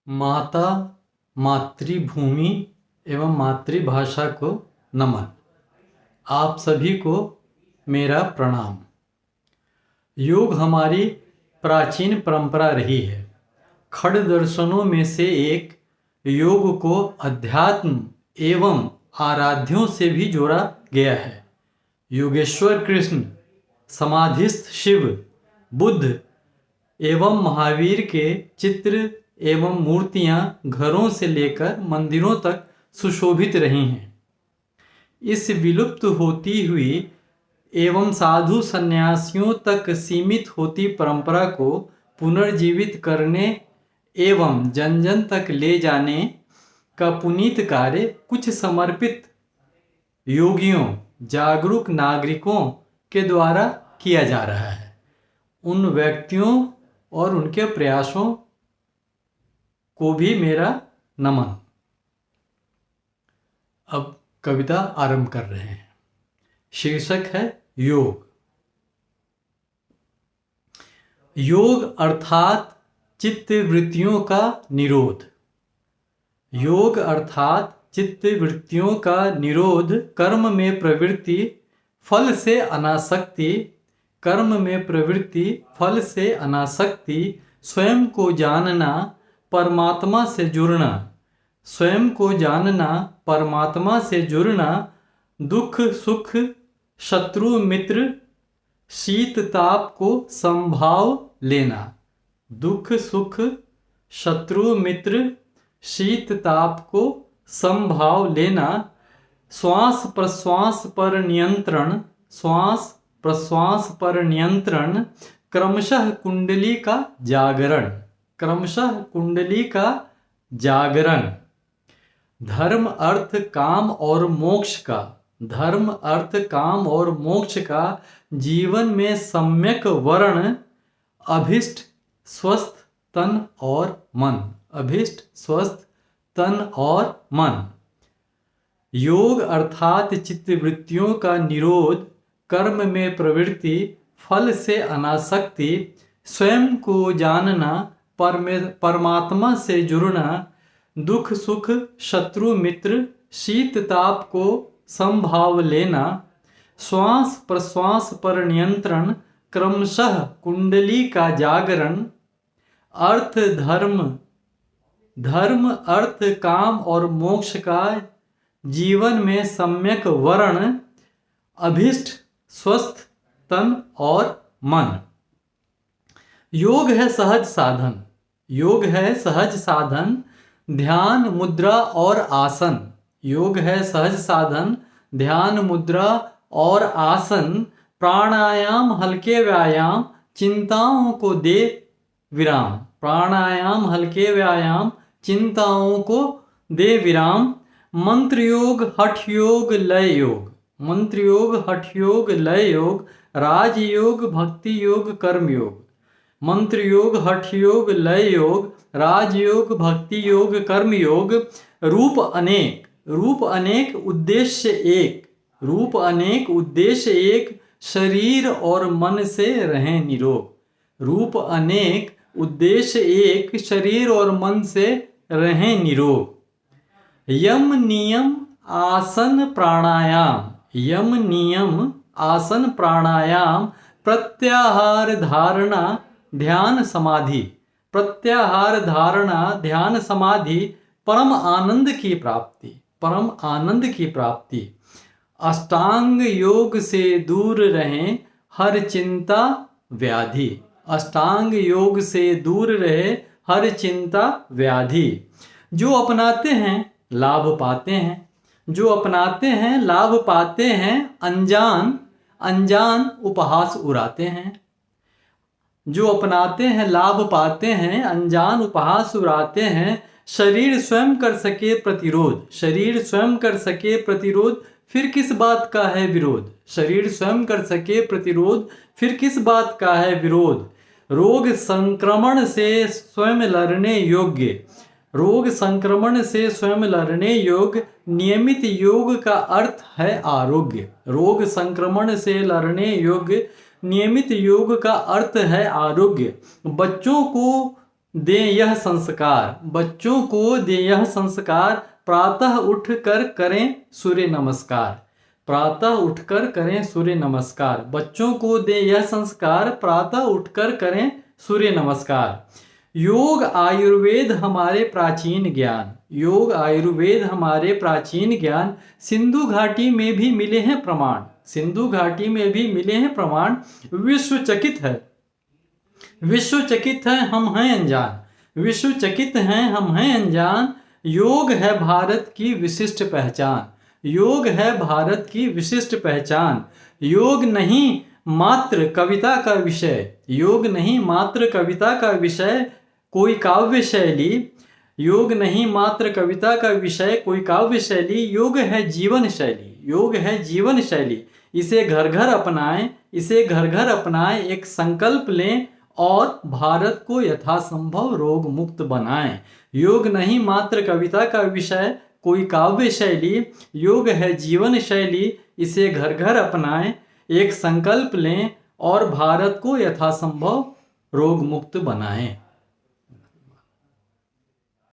माता, मातृभूमि एवं मातृभाषा को नमन। आप सभी को मेरा प्रणाम। योग हमारी प्राचीन परंपरा रही है। खड़ दर्शनों में से एक योग को अध्यात्म एवं आराध्यों से भी जोड़ा गया है। योगेश्वर कृष्ण, समाधिस्थ शिव, बुद्ध एवं महावीर के चित्र एवं मूर्तियां घरों से लेकर मंदिरों तक सुशोभित रही हैं। इस विलुप्त होती हुई एवं साधु सन्यासियों तक सीमित होती परंपरा को पुनर्जीवित करने एवं जन जन तक ले जाने का पुनीत कार्य कुछ समर्पित योगियों, जागरूक नागरिकों के द्वारा किया जा रहा है। उन व्यक्तियों और उनके प्रयासों को भी मेरा नमन। अब कविता आरंभ कर रहे हैं। शीर्षक है योग। योग अर्थात चित्त वृत्तियों का निरोध। योग अर्थात चित्त वृत्तियों का निरोध, कर्म में प्रवृत्ति, फल से अनासक्ति, कर्म में प्रवृत्ति, फल से अनासक्ति, स्वयं को जानना, परमात्मा से जुड़ना, स्वयं को जानना, परमात्मा से जुड़ना, दुख सुख, शत्रु मित्र, शीत ताप को संभाव लेना, दुख सुख, शत्रु मित्र, शीत ताप को संभाव लेना, श्वास प्रश्वास पर नियंत्रण, श्वास प्रश्वास पर नियंत्रण, क्रमशः कुंडली का जागरण, क्रमशः कुंडली का जागरण, धर्म अर्थ काम और मोक्ष का, धर्म अर्थ काम और मोक्ष का जीवन में सम्यक वर्ण, अभिष्ट स्वस्थ तन और मन, अभिष्ट स्वस्थ तन और मन। योग अर्थात चित्तवृत्तियों का निरोध, कर्म में प्रवृत्ति, फल से अनासक्ति, स्वयं को जानना, परमात्मा से जुड़ना, दुख सुख, शत्रु मित्र, शीत ताप को संभाव लेना, श्वास प्रश्वास पर नियंत्रण, क्रमशः कुंडली का जागरण, अर्थ धर्म, धर्म अर्थ काम और मोक्ष का जीवन में सम्यक वर्ण, अभिष्ट स्वस्थ तन और मन। योग है सहज साधन, योग है सहज साधन, ध्यान मुद्रा और आसन, योग है सहज साधन, ध्यान मुद्रा और आसन, प्राणायाम हल्के व्यायाम, चिंताओं को दे विराम, प्राणायाम हल्के व्यायाम, चिंताओं को दे विराम, मंत्र योग हठ योग लय योग, मंत्र योग हठ योग लय योग, राज योग भक्ति योग कर्म योग, मंत्र योग हठ योग लय योग, राजयोग भक्ति योग कर्म योग, रूप अनेक, रूप अनेक उद्देश्य एक, रूप अनेक उद्देश्य एक, शरीर और मन से रहें निरोग, रूप अनेक उद्देश्य एक, शरीर और मन से रहें निरोग। यम नियम आसन प्राणायाम, यम नियम आसन प्राणायाम, प्रत्याहार धारणा ध्यान समाधि, प्रत्याहार धारणा ध्यान समाधि, परम आनंद की प्राप्ति, परम आनंद की प्राप्ति। अष्टांग योग से दूर रहें हर चिंता व्याधि, अष्टांग योग से दूर रहे हर चिंता व्याधि। जो अपनाते हैं लाभ पाते हैं, जो अपनाते हैं लाभ पाते हैं, अनजान अनजान उपहास उड़ाते हैं, जो अपनाते हैं लाभ पाते हैं, अनजान उपहास उड़ाते हैं। शरीर स्वयं कर सके प्रतिरोध, शरीर स्वयं कर सके प्रतिरोध, फिर किस बात का है विरोध, शरीर स्वयं कर सके प्रतिरोध, फिर किस बात का है विरोध। रोग संक्रमण से स्वयं लड़ने योग्य, रोग संक्रमण से स्वयं लड़ने योग्य, नियमित योग का अर्थ है आरोग्य, रोग संक्रमण से लड़ने योग्य, नियमित योग का अर्थ है आरोग्य। बच्चों को दें यह संस्कार, बच्चों को दें यह संस्कार, प्रातः उठकर करें सूर्य नमस्कार। प्रातः उठकर करें सूर्य नमस्कार, बच्चों को दें यह संस्कार, प्रातः उठकर करें सूर्य नमस्कार। योग आयुर्वेद हमारे प्राचीन ज्ञान, योग आयुर्वेद हमारे प्राचीन ज्ञान, सिंधु घाटी में भी मिले हैं प्रमाण, सिंधु घाटी में भी मिले हैं प्रमाण। विश्व चकित है, विश्व चकित है हम हैं अनजान, विश्व चकित हैं हम हैं अनजान। योग है भारत की विशिष्ट पहचान, योग है भारत की विशिष्ट पहचान। योग नहीं मात्र कविता का विषय, योग नहीं मात्र कविता का विषय कोई काव्य शैली, योग नहीं मात्र कविता का विषय कोई काव्य शैली। योग है जीवन शैली, योग है जीवन शैली, इसे घर घर अपनाएं, इसे घर घर अपनाएं। एक संकल्प लें और भारत को यथासंभव रोग मुक्त बनाएं। योग नहीं मात्र कविता का विषय कोई काव्य शैली, योग है जीवन शैली, इसे घर घर अपनाएं। एक संकल्प लें और भारत को यथासंभव रोग मुक्त बनाएं।